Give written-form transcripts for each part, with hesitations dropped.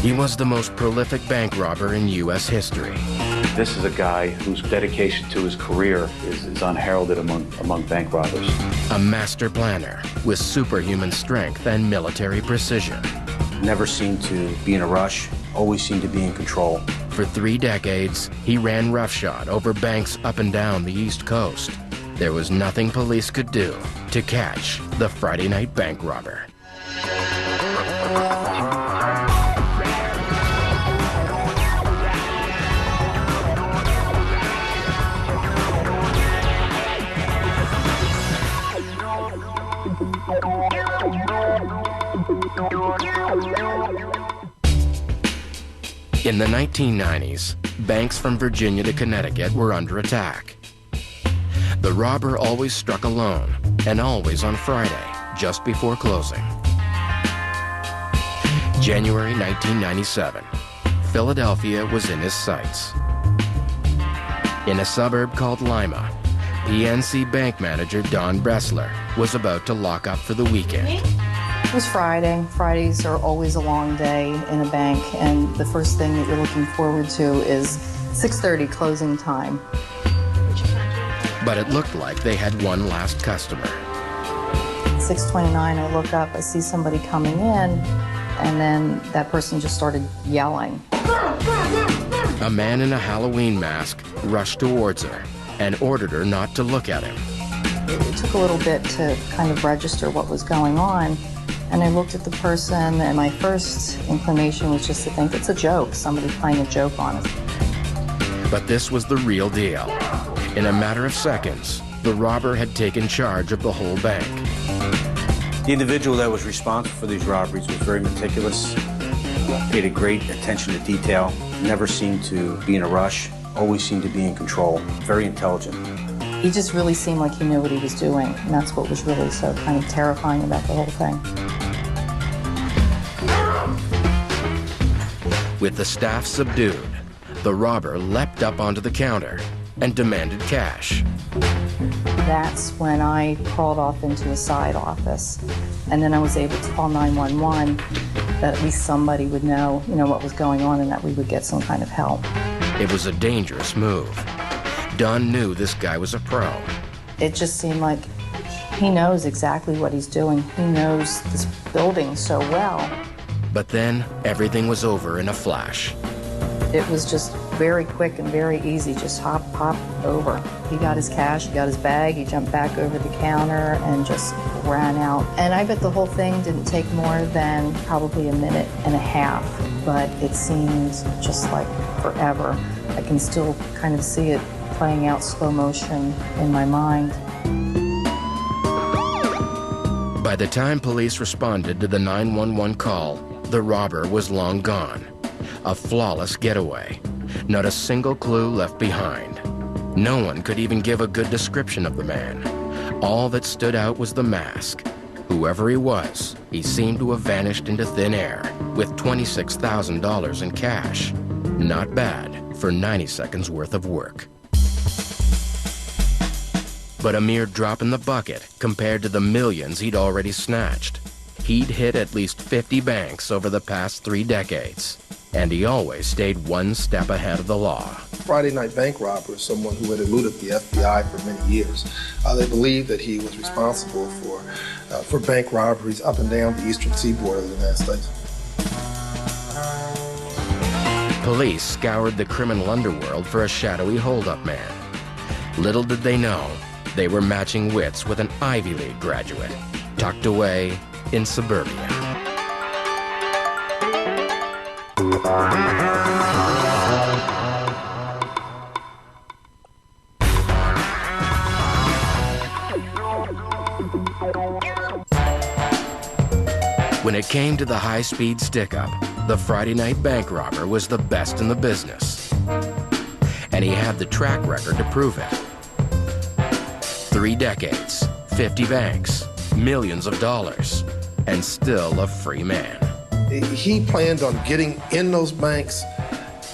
He was the most prolific bank robber in U.S. history. This is a guy whose dedication to his career is unheralded among bank robbers. A master planner with superhuman strength and military precision. Never seemed to be in a rush, always seemed to be in control. For 3 decades, he ran roughshod over banks up and down the East Coast. There was nothing police could do to catch the Friday night bank robber. In the 1990s, banks from Virginia to Connecticut were under attack. The robber always struck alone, and always on Friday, just before closing. January 1997, Philadelphia was in his sights. In a suburb called Lima, PNC bank manager Don Bressler was about to lock up for the weekend. It was Friday. Fridays are always a long day in a bank, and the first thing that you're looking forward to is 6:30 closing time. But it looked like they had one last customer. 6:29, I look up, I see somebody coming in, and then that person just started yelling. A man in a Halloween mask rushed towards her and ordered her not to look at him. It took a little bit to kind of register what was going on. And I looked at the person, and my first inclination was just to think it's a joke, somebody playing a joke on us. But this was the real deal. In a matter of seconds, the robber had taken charge of the whole bank. The individual that was responsible for these robberies was very meticulous, paid a great attention to detail, never seemed to be in a rush, always seemed to be in control, very intelligent. He just really seemed like he knew what he was doing, and that's what was really so kind of terrifying about the whole thing. With the staff subdued, the robber leapt up onto the counter and demanded cash. That's when I crawled off into a side office, and then I was able to call 911, that at least somebody would know, what was going on and that we would get some kind of help. It was a dangerous move. Don knew this guy was a pro. It just seemed like he knows exactly what he's doing. He knows this building so well. But then everything was over in a flash. It was just very quick and very easy, just hop over. He got his cash, he got his bag, he jumped back over the counter and just ran out. And I bet the whole thing didn't take more than probably a minute and a half, but it seemed just like forever. I can still kind of see it playing out slow motion in my mind. By the time police responded to the 911 call, the robber was long gone. A flawless getaway. Not a single clue left behind. No one could even give a good description of the man. All that stood out was the mask. Whoever he was, he seemed to have vanished into thin air with $26,000 in cash. Not bad for 90 seconds worth of work. But a mere drop in the bucket compared to the millions he'd already snatched. He'd hit at least 50 banks over the past 3 decades, and he always stayed one step ahead of the law. Friday night bank robber is someone who had eluded the FBI for many years. They believed that he was responsible for bank robberies up and down the eastern seaboard of the United States. Police scoured the criminal underworld for a shadowy holdup man. Little did they know, they were matching wits with an Ivy League graduate, tucked away in suburbia. When it came to the high-speed stick-up, the Friday night bank robber was the best in the business. And he had the track record to prove it. 3 decades, 50 banks, millions of dollars, and still a free man. He planned on getting in those banks,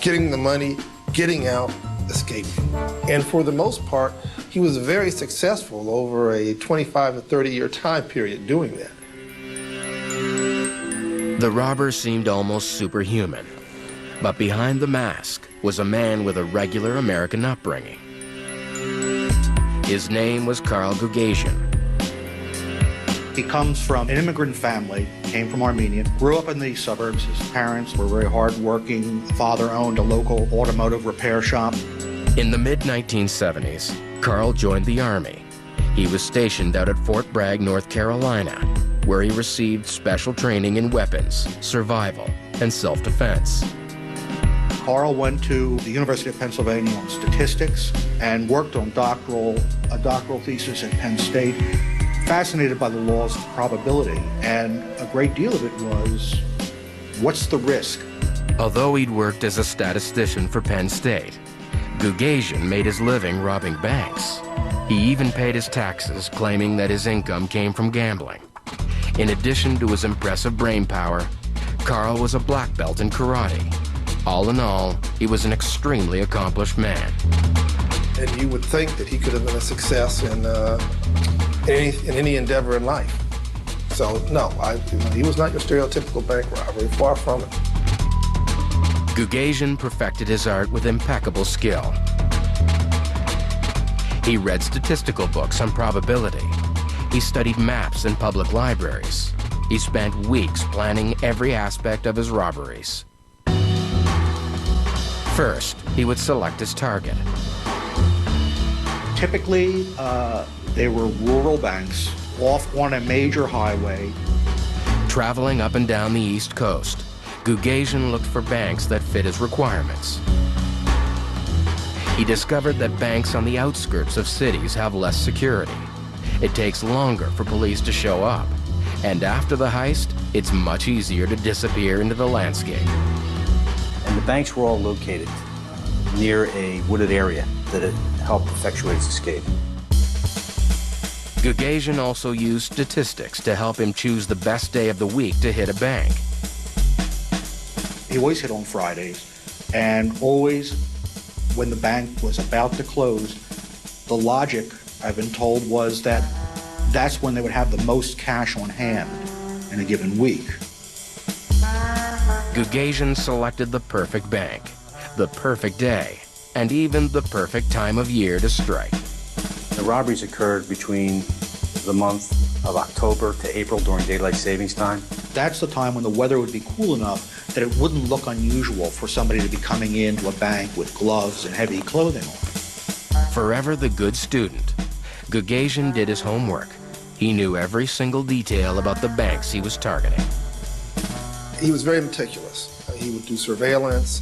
getting the money, getting out, escaping. And for the most part, he was very successful over a 25 to 30-year time period doing that. The robber seemed almost superhuman, but behind the mask was a man with a regular American upbringing. His name was Karl Gugasian. He comes from an immigrant family, came from Armenia, grew up in the suburbs. His parents were very hardworking. Father owned a local automotive repair shop. In the mid-1970s, Karl joined the Army. He was stationed out at Fort Bragg, North Carolina, where he received special training in weapons, survival, and self-defense. Karl went to the University of Pennsylvania on statistics and worked on a doctoral thesis at Penn State. Fascinated by the laws of probability, and a great deal of it was, what's the risk? Although he'd worked as a statistician for Penn State, Gugasian made his living robbing banks. He even paid his taxes, claiming that his income came from gambling. In addition to his impressive brain power, Karl was a black belt in karate. All in all, he was an extremely accomplished man. And you would think that he could have been a success in any endeavor in life. So no, he was not your stereotypical bank robber, far from it. Gugasian perfected his art with impeccable skill. He read statistical books on probability. He studied maps in public libraries. He spent weeks planning every aspect of his robberies. First, he would select his target. Typically, they were rural banks off on a major highway. Traveling up and down the East Coast, Gugasian looked for banks that fit his requirements. He discovered that banks on the outskirts of cities have less security. It takes longer for police to show up, and after the heist, it's much easier to disappear into the landscape. And the banks were all located near a wooded area that had helped effectuate his escape. Gugasian also used statistics to help him choose the best day of the week to hit a bank. He always hit on Fridays, and always when the bank was about to close, the logic, I've been told, was that that's when they would have the most cash on hand in a given week. Gugasian selected the perfect bank, the perfect day, and even the perfect time of year to strike. The robberies occurred between the month of October to April during daylight savings time. That's the time when the weather would be cool enough that it wouldn't look unusual for somebody to be coming into a bank with gloves and heavy clothing on. Forever the good student, Gugasian did his homework. He knew every single detail about the banks he was targeting. He was very meticulous. He would do surveillance.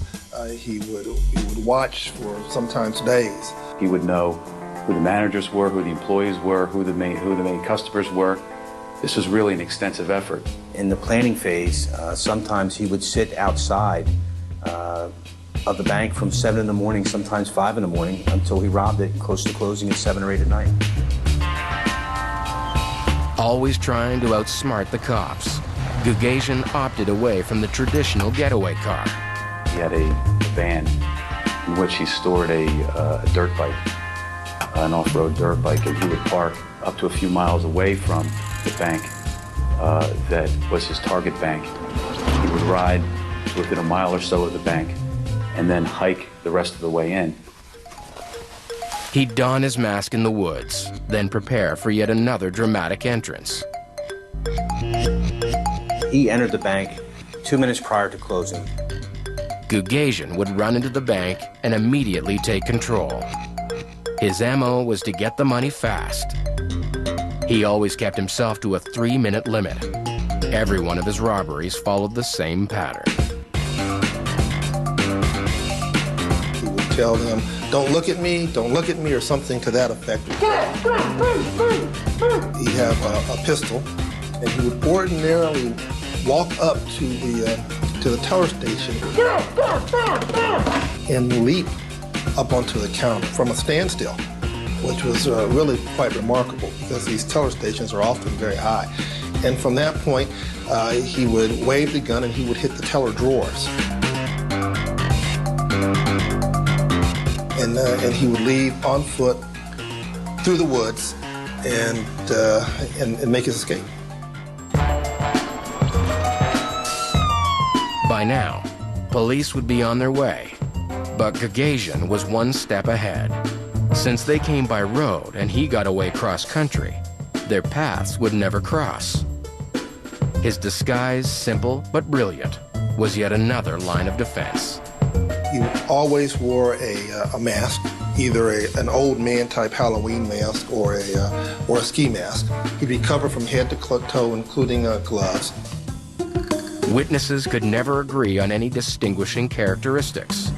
He would watch for sometimes days. He would know who the managers were, who the employees were, who the main customers were. This was really an extensive effort. In the planning phase, sometimes he would sit outside of the bank from 7 in the morning, sometimes 5 in the morning, until he robbed it close to closing at 7 or 8 at night. Always trying to outsmart the cops, Gugasian opted away from the traditional getaway car. He had a van in which he stored a dirt bike, an off-road dirt bike, and he would park up to a few miles away from the bank that was his target bank. He would ride to within a mile or so of the bank and then hike the rest of the way in. He'd don his mask in the woods, then prepare for yet another dramatic entrance. He entered the bank 2 minutes prior to closing. Gugasian would run into the bank and immediately take control. His MO was to get the money fast. He always kept himself to a 3-minute limit. Every one of his robberies followed the same pattern. He would tell them, don't look at me, or something to that effect. He'd have a pistol, and he would ordinarily walk up to the teller station and leap up onto the counter from a standstill, which was really quite remarkable because these teller stations are often very high. And from that point, he would wave the gun and he would hit the teller drawers. And he would leave on foot through the woods and make his escape. By now, police would be on their way, but Gagosian was one step ahead. Since they came by road and he got away cross-country, their paths would never cross. His disguise, simple but brilliant, was yet another line of defense. He always wore a mask, either an old man type Halloween mask or a ski mask. He'd be covered from head to toe, including gloves. Witnesses could never agree on any distinguishing characteristics.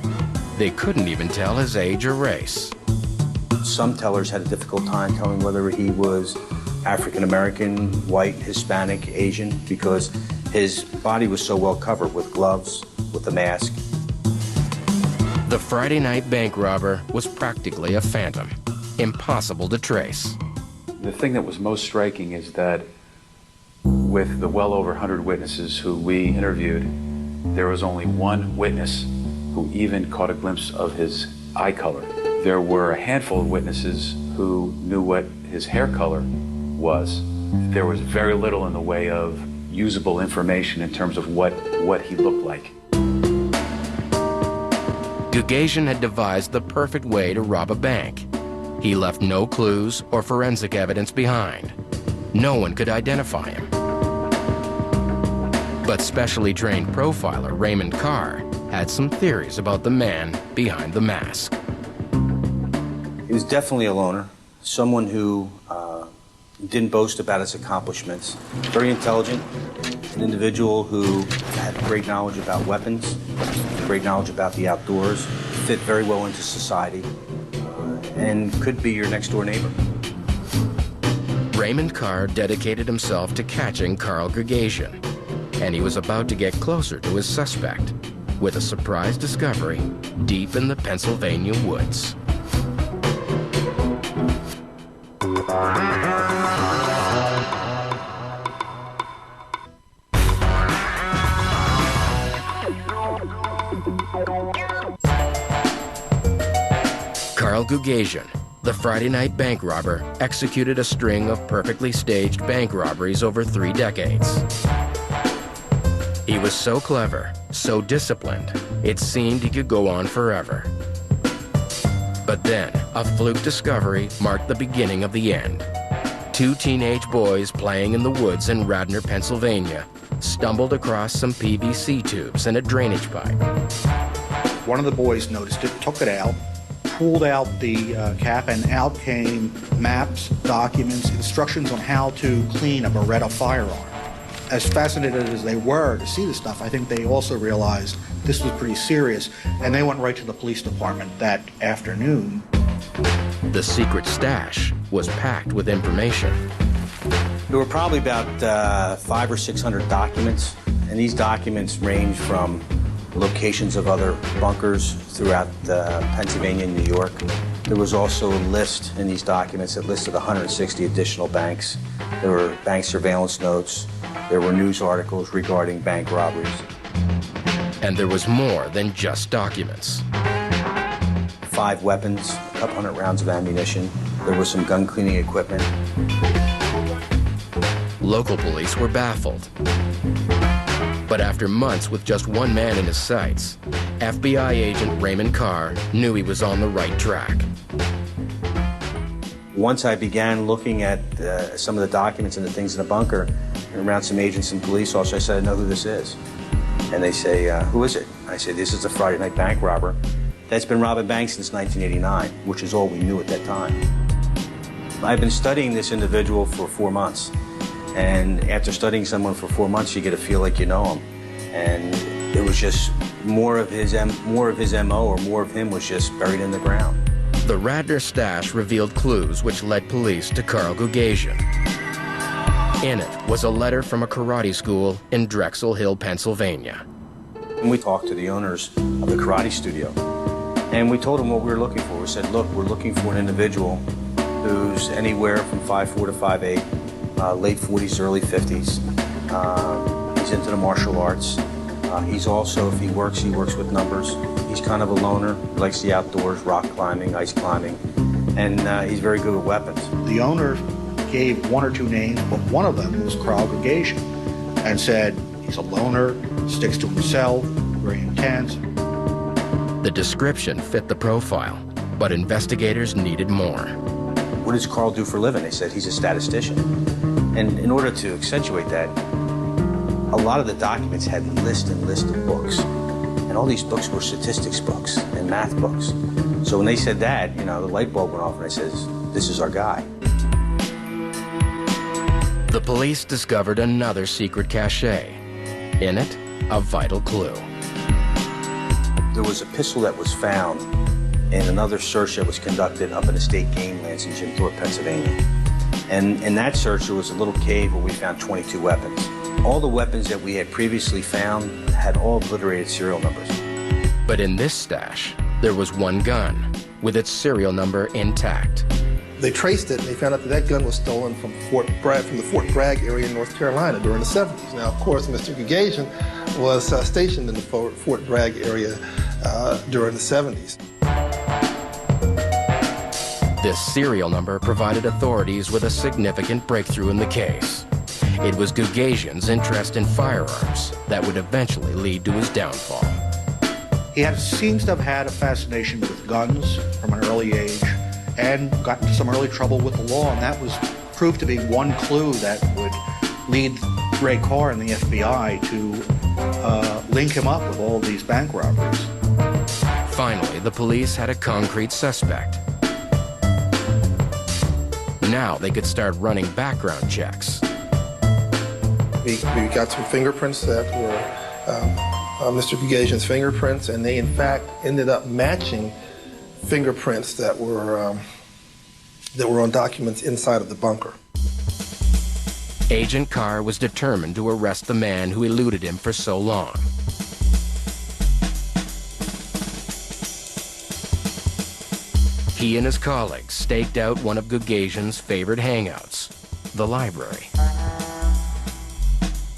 They couldn't even tell his age or race. Some tellers had a difficult time telling whether he was African American, white, Hispanic, Asian, because his body was so well covered with gloves, with a mask. The Friday night bank robber was practically a phantom, impossible to trace. The thing that was most striking is that with the well over 100 witnesses who we interviewed, there was only one witness who even caught a glimpse of his eye color. There were a handful of witnesses who knew what his hair color was. There was very little in the way of usable information in terms of what he looked like. Gagosian had devised the perfect way to rob a bank. He left no clues or forensic evidence behind. No one could identify him. But specially trained profiler Raymond Carr had some theories about the man behind the mask. He was definitely a loner, someone who didn't boast about his accomplishments. Very intelligent, an individual who had great knowledge about weapons, great knowledge about the outdoors, fit very well into society, and could be your next door neighbor. Raymond Carr dedicated himself to catching Carl Gagosian, and he was about to get closer to his suspect with a surprise discovery deep in the Pennsylvania woods. Carl Gagosian, the Friday night bank robber, executed a string of perfectly staged bank robberies over 3 decades. He was so clever, so disciplined, it seemed he could go on forever. But then, a fluke discovery marked the beginning of the end. 2 teenage boys playing in the woods in Radnor, Pennsylvania, stumbled across some PVC tubes and a drainage pipe. One of the boys noticed it, took it out, pulled out the cap, and out came maps, documents, instructions on how to clean a Beretta firearm. As fascinated as they were to see this stuff, I think they also realized this was pretty serious, and they went right to the police department that afternoon. The secret stash was packed with information. There were probably about 500 or 600 documents, and these documents range from locations of other bunkers throughout Pennsylvania and New York. There was also a list in these documents that listed 160 additional banks. There were bank surveillance notes. There were news articles regarding bank robberies. And there was more than just documents. 5 weapons, a couple hundred rounds of ammunition. There was some gun cleaning equipment. Local police were baffled. But after months with just one man in his sights, FBI agent Raymond Carr knew he was on the right track. Once I began looking at some of the documents and the things in the bunker, and around some agents and police officers, I said, I know who this is. And they say, who is it? I say, this is a Friday night bank robber that's been robbing banks since 1989, which is all we knew at that time. I've been studying this individual for 4 months. And after studying someone for 4 months, you get to feel like you know him. And it was just more of his MO, or more of him was just buried in the ground. The Radnor stash revealed clues which led police to Carl Gagosian. In it was a letter from a karate school in Drexel Hill, Pennsylvania. And we talked to the owners of the karate studio, and we told them what we were looking for. We said, look, we're looking for an individual who's anywhere from 5'4" to 5'8", late 40s, early 50s. He's into the martial arts. He's also, if he works with numbers. He's kind of a loner. He likes the outdoors, rock climbing, ice climbing, and he's very good with weapons. The owner gave 1 or 2 names, but one of them was Carl Gagosian, and said he's a loner, sticks to himself, very intense. The description fit the profile, but investigators needed more. What does Carl do for a living? They said he's a statistician. And in order to accentuate that, a lot of the documents had list of books. And all these books were statistics books and math books. So when they said that, the light bulb went off and I says, this is our guy. The police discovered another secret cache. In it, a vital clue. There was a pistol that was found in another search that was conducted up in the state game lands in Jim Thorpe, Pennsylvania. And in that search, there was a little cave where we found 22 weapons. All the weapons that we had previously found had all obliterated serial numbers. But in this stash, there was one gun with its serial number intact. They traced it and they found out that that gun was stolen from the Fort Bragg area in North Carolina during the 70s. Now, of course, Mr. Gugasian was stationed in the Fort Bragg area during the 70s. This serial number provided authorities with a significant breakthrough in the case. It was Gugasian's interest in firearms that would eventually lead to his downfall. He seems to have had a fascination with guns from an early age and got into some early trouble with the law, and that was proved to be one clue that would lead Ray Carr and the FBI to link him up with all these bank robberies. Finally, the police had a concrete suspect. Now they could start running background checks. We got some fingerprints that were Mr. Gugasian's fingerprints, and they in fact ended up matching fingerprints that were on documents inside of the bunker. Agent Carr was determined to arrest the man who eluded him for so long. He and his colleagues staked out one of Gugasian's favorite hangouts, the library.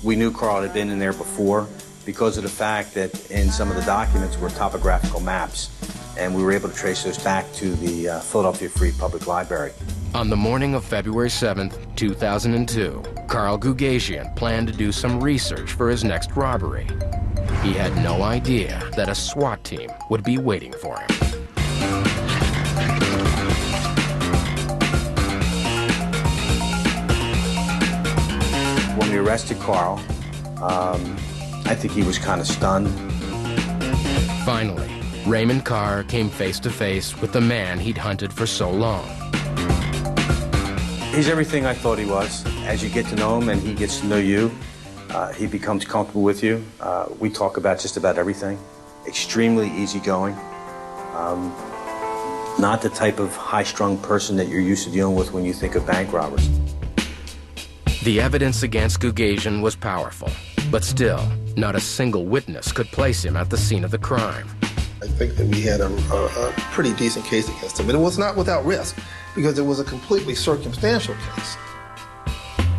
We knew Carl had been in there before because of the fact that in some of the documents were topographical maps, and we were able to trace those back to the Philadelphia Free Public Library. On the morning of February 7th, 2002, Carl Gugasian planned to do some research for his next robbery. He had no idea that a SWAT team would be waiting for him. When we arrested Carl, I think he was kind of stunned. Finally, Raymond Carr came face to face with the man he'd hunted for so long. He's everything I thought he was. As you get to know him and he gets to know you, he becomes comfortable with you. We talk about just about everything. Extremely easygoing. Not the type of high-strung person that you're used to dealing with when you think of bank robbers. The evidence against Gugasian was powerful, but still, not a single witness could place him at the scene of the crime. I think that we had a pretty decent case against him, and it was not without risk, because it was a completely circumstantial case.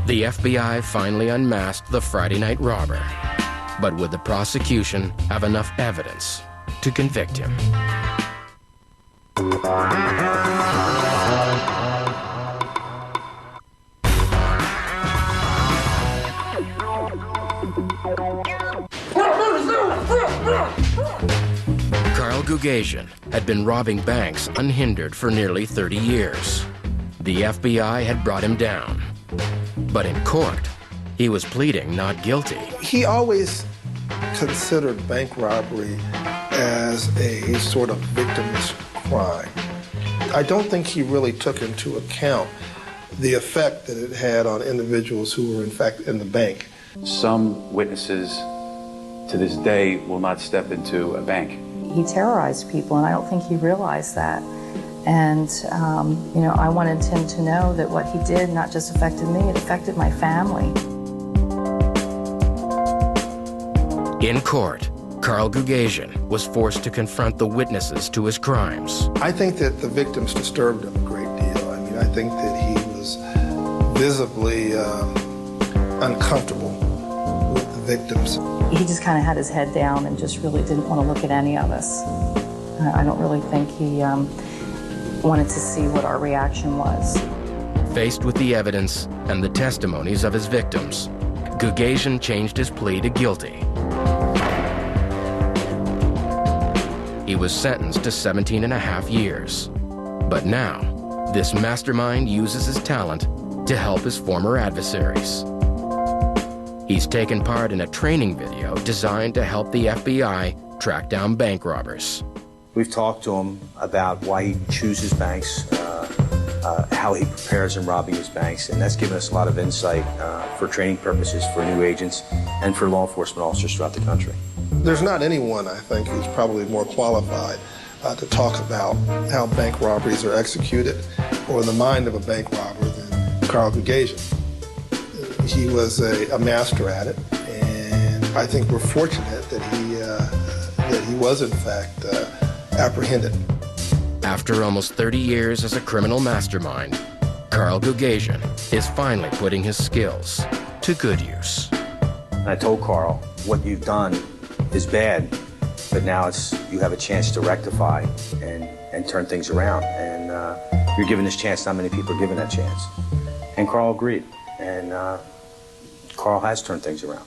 The FBI finally unmasked the Friday night robber, but would the prosecution have enough evidence to convict him? Carl Gugasian had been robbing banks unhindered for nearly 30 years. The FBI had brought him down. But in court, he was pleading not guilty. He always considered bank robbery as a sort of victimless crime. I don't think he really took into account the effect that it had on individuals who were in fact in the bank. Some witnesses to this day will not step into a bank. He terrorized people, and I don't think he realized that. And, I wanted him to know that what he did not just affected me, it affected my family. In court, Carl Gugasian was forced to confront the witnesses to his crimes. I think that the victims disturbed him a great deal. I mean, I think that he was visibly uncomfortable with the victims. He just kind of had his head down and just really didn't want to look at any of us. I don't really think he wanted to see what our reaction was. Faced with the evidence and the testimonies of his victims, Gugasian changed his plea to guilty. he was sentenced to 17 and a half years. But now, this mastermind uses his talent to help his former adversaries. He's taken part in a training video designed to help the FBI track down bank robbers. We've talked to him about why he chooses banks, how he prepares in robbing his banks, and that's given us a lot of insight for training purposes for new agents and for law enforcement officers throughout the country. There's not anyone, I think, who's probably more qualified to talk about how bank robberies are executed or the mind of a bank robber than Carl Gugasian. He was a master at it, and I think we're fortunate that he was, in fact, apprehended. After almost 30 years as a criminal mastermind, Carl Gugasian is finally putting his skills to good use. And I told Carl, what you've done is bad, but now you have a chance to rectify and turn things around. And you're given this chance. Not many people are given that chance. And Carl agreed. And Carl has turned things around.